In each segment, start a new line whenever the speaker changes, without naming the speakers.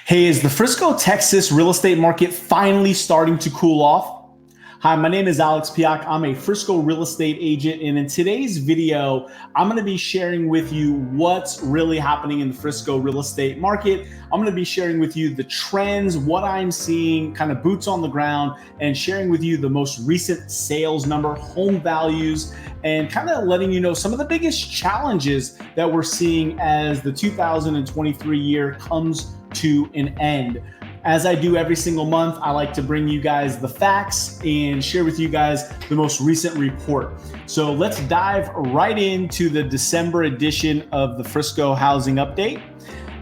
Hey, is the Frisco, Texas real estate market finally starting to cool off? Hi, my name is Piech. I'm a Frisco real estate agent, and in today's video, I'm going to be sharing with you what's really happening in the Frisco real estate market. I'm going to be sharing with you the trends, what I'm seeing, kind of boots on the ground, and sharing with you the most recent sales number, home values, and kind of letting you know some of the biggest challenges that we're seeing as the 2023 year comes to an end. As I do every single month, I like to bring you guys the facts and share with you guys the most recent report. So let's dive right into the December edition of the Frisco Housing Update.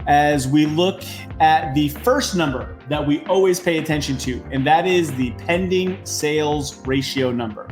As we look at the first number that we always pay attention to, and that is the pending sales ratio number.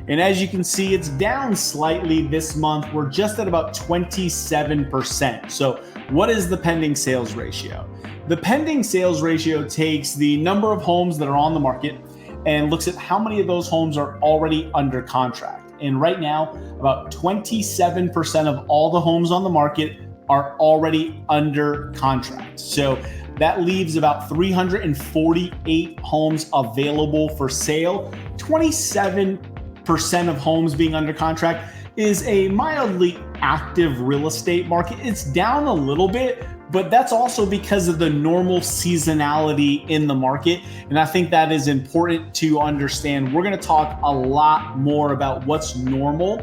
And as you can see, it's down slightly this month. We're just at about 27%. So what is the pending sales ratio? The pending sales ratio takes the number of homes that are on the market and looks at how many of those homes are already under contract. And right now, about 27% of all the homes on the market are already under contract. So that leaves about 348 homes available for sale. 27% of homes being under contract is a mildly active real estate market. It's down a little bit, but that's also because of the normal seasonality in the market. And I think that is important to understand. We're going to talk a lot more about what's normal,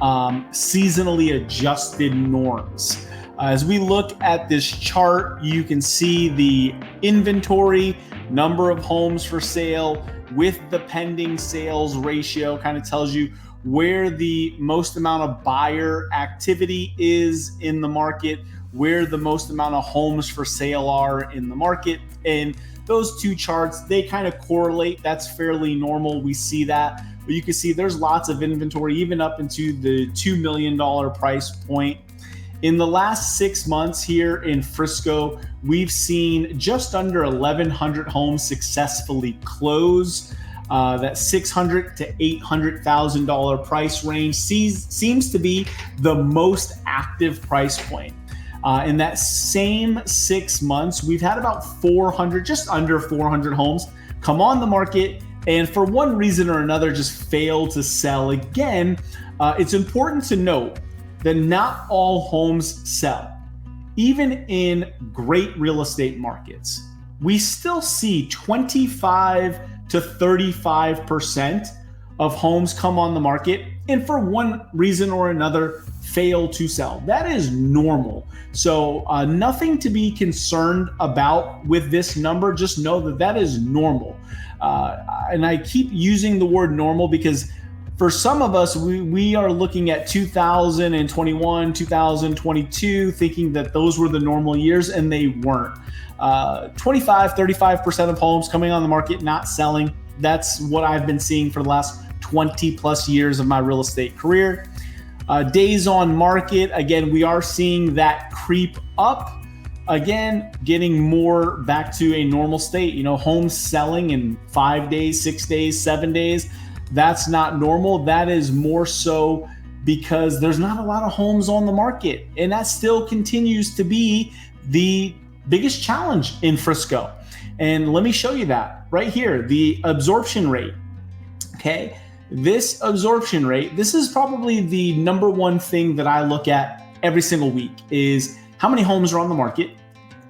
seasonally adjusted norms. As we look at this chart, you can see the inventory, number of homes for sale with the pending sales ratio, kind of tells you where the most amount of buyer activity is in the market, where the most amount of homes for sale are in the market. And those two charts, they kind of correlate. That's fairly normal. We see that. But you can see there's lots of inventory, even up into the $2 million price point. In the last 6 months here in Frisco, we've seen just under 1,100 homes successfully close. That $600,000 to $800,000 price range seems to be the most active price point. In that same 6 months, we've had about 400, just under 400 homes come on the market, and for one reason or another, just fail to sell. Again, it's important to note that not all homes sell. Even in great real estate markets, we still see 25 to 35% of homes come on the market and for one reason or another fail to sell. That is normal. So nothing to be concerned about with this number. Just know that that is normal. And I keep using the word normal because for some of us, we are looking at 2021, 2022, thinking that those were the normal years, and they weren't. 25, 35% of homes coming on the market, not selling. That's what I've been seeing for the last 20 plus years of my real estate career. Days on market, again, we are seeing that creep up. Again, getting more back to a normal state. Homes selling in 5 days, 6 days, 7 days. That's not normal. That is more so because there's not a lot of homes on the market. And that still continues to be the biggest challenge in Frisco. And let me show you that right here, the absorption rate. Okay. This absorption rate, this is probably the number one thing that I look at every single week is how many homes are on the market.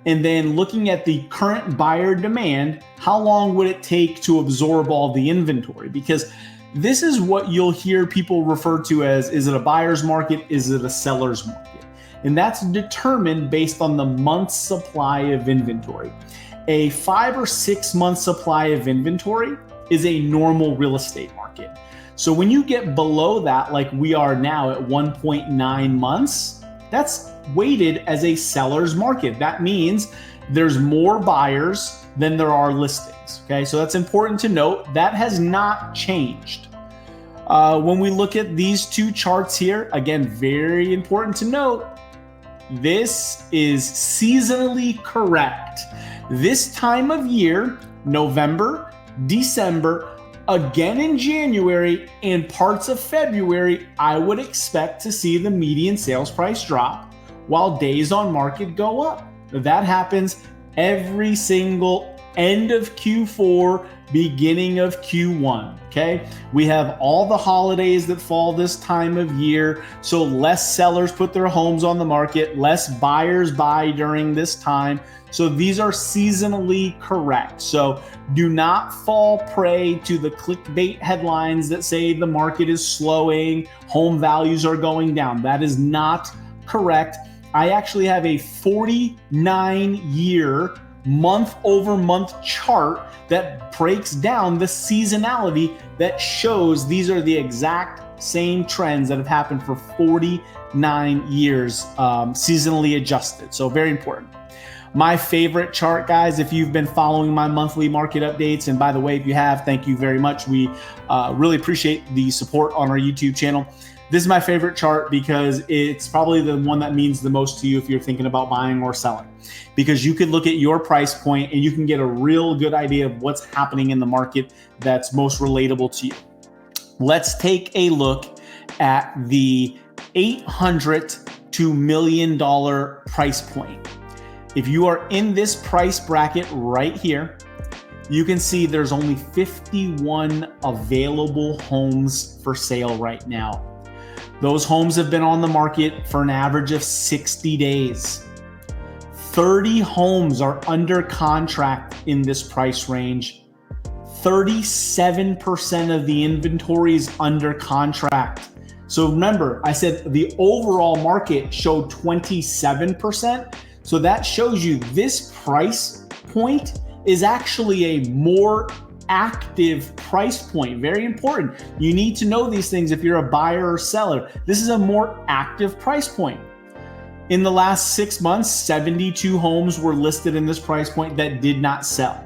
And then looking at the current buyer demand, how long would it take to absorb all the inventory? Because this is what you'll hear people refer to as, is it a buyer's market? Is it a seller's market? And that's determined based on the month's supply of inventory. A 5 or 6 month supply of inventory is a normal real estate market. So when you get below that, like we are now at 1.9 months, that's weighted as a seller's market. That means there's more buyers than there are listings. Okay, so that's important to note. That has not changed. When we look at these two charts here, again, very important to note, this is seasonally correct. This time of year, November, December, again in January and parts of February, I would expect to see the median sales price drop while days on market go up. That happens every single end of Q4, beginning of Q1, okay? We have all the holidays that fall this time of year, so less sellers put their homes on the market, less buyers buy during this time. So these are seasonally correct. So do not fall prey to the clickbait headlines that say the market is slowing, home values are going down. That is not correct. I actually have a 49-year month-over-month chart that breaks down the seasonality that shows these are the exact same trends that have happened for 49 years, seasonally adjusted. So very important. My favorite chart, guys, if you've been following my monthly market updates, and by the way, if you have, thank you very much. We really appreciate the support on our YouTube channel. This is my favorite chart because it's probably the one that means the most to you if you're thinking about buying or selling, because you can look at your price point and you can get a real good idea of what's happening in the market that's most relatable to you. Let's take a look at the $800 to $1 million price point. If you are in this price bracket right here, you can see there's only 51 available homes for sale right now. Those homes have been on the market for an average of 60 days. 30 homes are under contract in this price range. 37% of the inventory is under contract. So remember, I said the overall market showed 27%. So that shows you this price point is actually a more active price point. Very important. You need to know these things if you're a buyer or seller. This is a more active price point. In the last 6 months, 72 homes were listed in this price point that did not sell.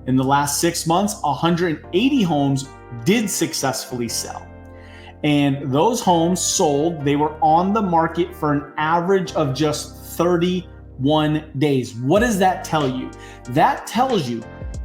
In the last 6 months, 180 homes did successfully sell. And those homes sold, they were on the market for an average of just 31 days. What does that tell you? That tells you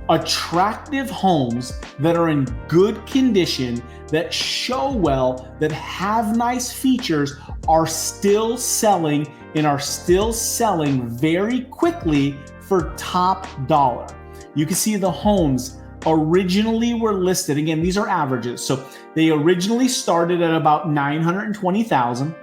attractive homes that are in good condition, that show well, that have nice features are still selling and are still selling very quickly for top dollar. You can see the homes originally were listed. Again, these are averages. So they originally started at about $920,000.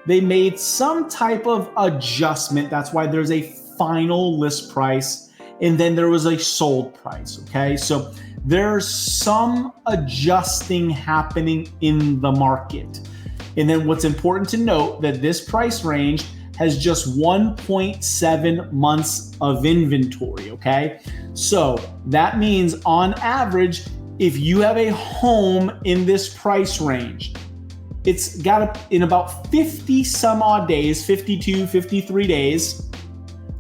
They made some type of adjustment. That's why there's a final list price. And then there was a sold price, okay? So there's some adjusting happening in the market. And then what's important to note that this price range has just 1.7 months of inventory, okay? So that means on average, if you have a home in this price range, it's got in about 50 some odd days, 52, 53 days,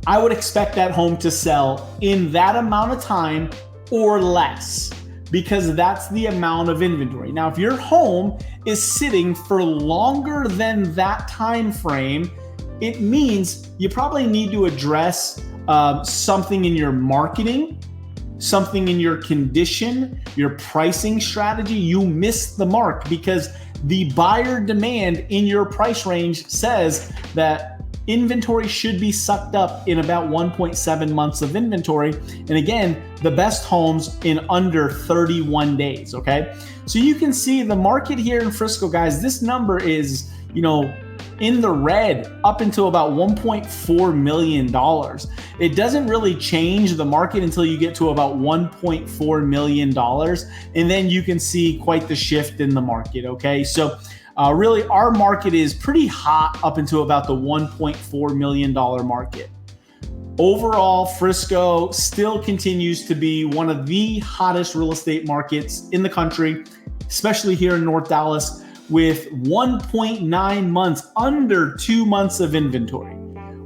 I would expect that home to sell in that amount of time or less, because that's the amount of inventory. Now, if your home is sitting for longer than that time frame, it means you probably need to address something in your marketing, something in your condition, your pricing strategy. You missed the mark because the buyer demand in your price range says that inventory should be sucked up in about 1.7 months of inventory. And again, the best homes in under 31 days, okay? So you can see the market here in Frisco, guys, this number is, in the red up until about $1.4 million. It doesn't really change the market until you get to about $1.4 million. And then you can see quite the shift in the market, okay? So really, our market is pretty hot up until about the $1.4 million market. Overall, Frisco still continues to be one of the hottest real estate markets in the country, especially here in North Dallas, with 1.9 months, under 2 months of inventory.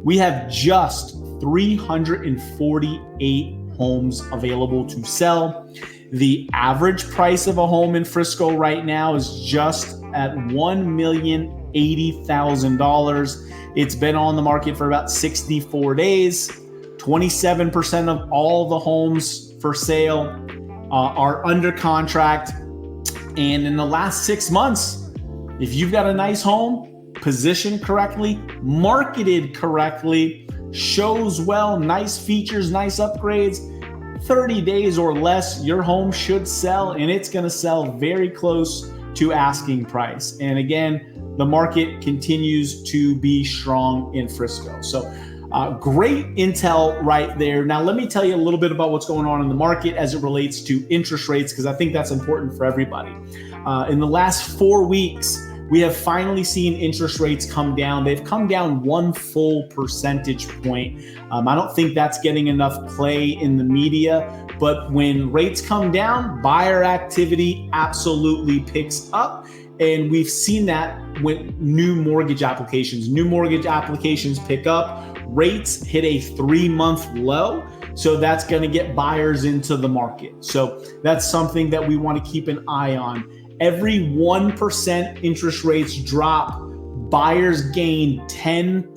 We have just 348 homes available to sell. The average price of a home in Frisco right now is just at $1,080,000. It's been on the market for about 64 days. 27% of all the homes for sale are under contract. And in the last 6 months, if you've got a nice home, positioned correctly, marketed correctly, shows well, nice features, nice upgrades, 30 days or less, your home should sell, and it's going to sell very close to asking price. And again, the market continues to be strong in Frisco. So great intel right there. Now, let me tell you a little bit about what's going on in the market as it relates to interest rates, because I think that's important for everybody. In the last 4 weeks, we have finally seen interest rates come down. They've come down 1 full percentage point. I don't think that's getting enough play in the media, but when rates come down, buyer activity absolutely picks up. And we've seen that with new mortgage applications. New mortgage applications pick up. Rates hit a 3-month low. So that's going to get buyers into the market. So that's something that we want to keep an eye on. Every 1% interest rates drop, buyers gain 10%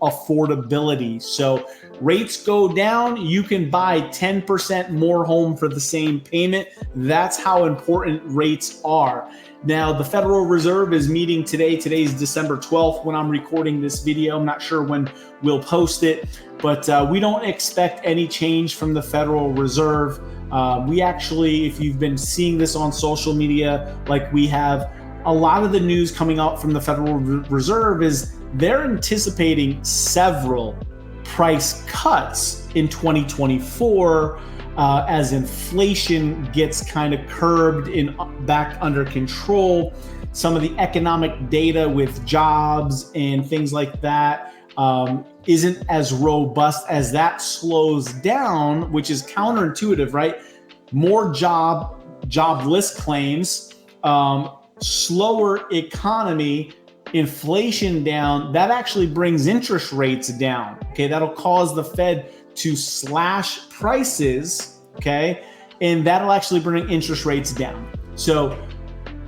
affordability. So rates go down, you can buy 10% more home for the same payment. That's how important rates are. Now, the Federal Reserve is meeting today. Today's December 12th when I'm recording this video. I'm not sure when we'll post it, but we don't expect any change from the Federal Reserve. We actually, if you've been seeing this on social media, like we have, a lot of the news coming out from the Federal Reserve is they're anticipating several price cuts in 2024 as inflation gets kind of curbed and back under control. Some of the economic data with jobs and things like that isn't as robust. As that slows down, which is counterintuitive, right? More jobless claims, slower economy, inflation down, that actually brings interest rates down. Okay, that'll cause the Fed to slash prices, okay? And that'll actually bring interest rates down. So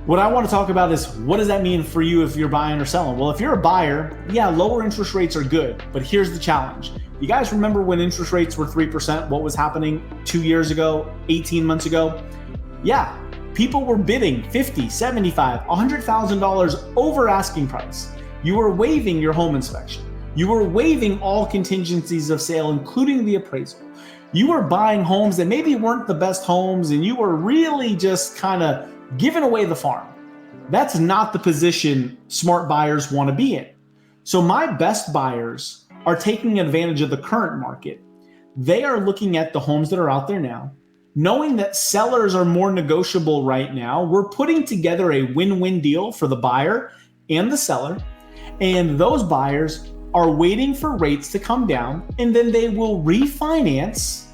what I want to talk about is, what does that mean for you if you're buying or selling? Well, if you're a buyer, yeah, lower interest rates are good, but here's the challenge. You guys remember when interest rates were 3%, what was happening 2 years ago, 18 months ago? Yeah, people were bidding $50,000, $75,000, $100,000 over asking price. You were waiving your home inspection. You were waiving all contingencies of sale, including the appraisal. You were buying homes that maybe weren't the best homes, and you were really just kind of giving away the farm. That's not the position smart buyers want to be in. So my best buyers are taking advantage of the current market. They are looking at the homes that are out there now, knowing that sellers are more negotiable right now. We're putting together a win-win deal for the buyer and the seller, and those buyers are waiting for rates to come down, and then they will refinance.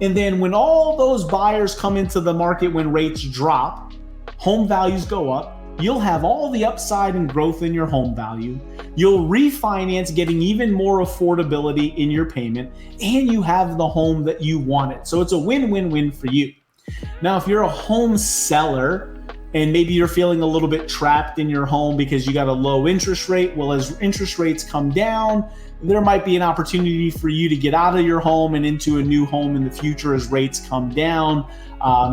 And then when all those buyers come into the market, when rates drop, home values go up, you'll have all the upside and growth in your home value. You'll refinance, getting even more affordability in your payment, and you have the home that you wanted. So it's a win-win-win for you. Now, if you're a home seller and maybe you're feeling a little bit trapped in your home because you got a low interest rate, well, as interest rates come down, there might be an opportunity for you to get out of your home and into a new home in the future as rates come down.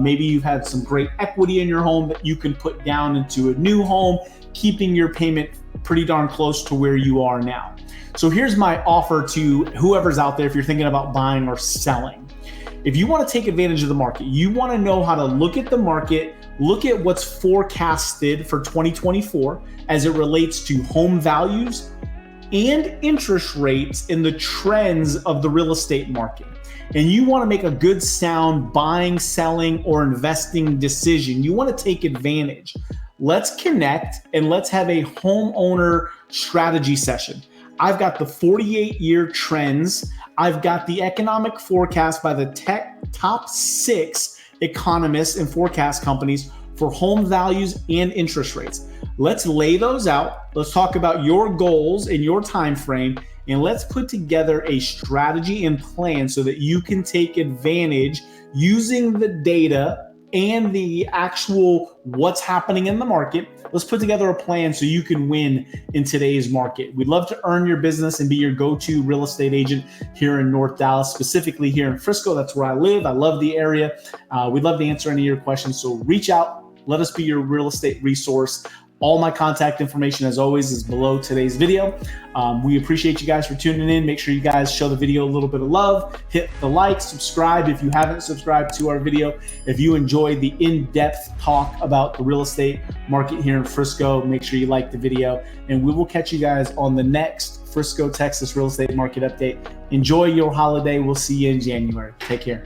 Maybe you've had some great equity in your home that you can put down into a new home, keeping your payment pretty darn close to where you are now. So here's my offer to whoever's out there if you're thinking about buying or selling. If you want to take advantage of the market, you want to know how to look at the market, look at what's forecasted for 2024 as it relates to home values and interest rates and the trends of the real estate market. And you want to make a good, sound buying, selling, or investing decision. You want to take advantage. Let's connect and let's have a homeowner strategy session. I've got the 48-year trends. I've got the economic forecast by the top 6 economists and forecast companies for home values and interest rates. Let's lay those out. Let's talk about your goals and your time frame, and let's put together a strategy and plan so that you can take advantage using the data and the actual what's happening in the market. Let's put together a plan so you can win in today's market. We'd love to earn your business and be your go-to real estate agent here in North Dallas, specifically here in Frisco. That's where I live. I love the area. We'd love to answer any of your questions. So reach out. Let us be your real estate resource. All my contact information, as always, is below today's video. We appreciate you guys for tuning in. Make sure you guys show the video a little bit of love. Hit the like, subscribe if you haven't subscribed to our video. If you enjoyed the in-depth talk about the real estate market here in Frisco, make sure you like the video. And we will catch you guys on the next Frisco, Texas real estate market update. Enjoy your holiday. We'll see you in January. Take care.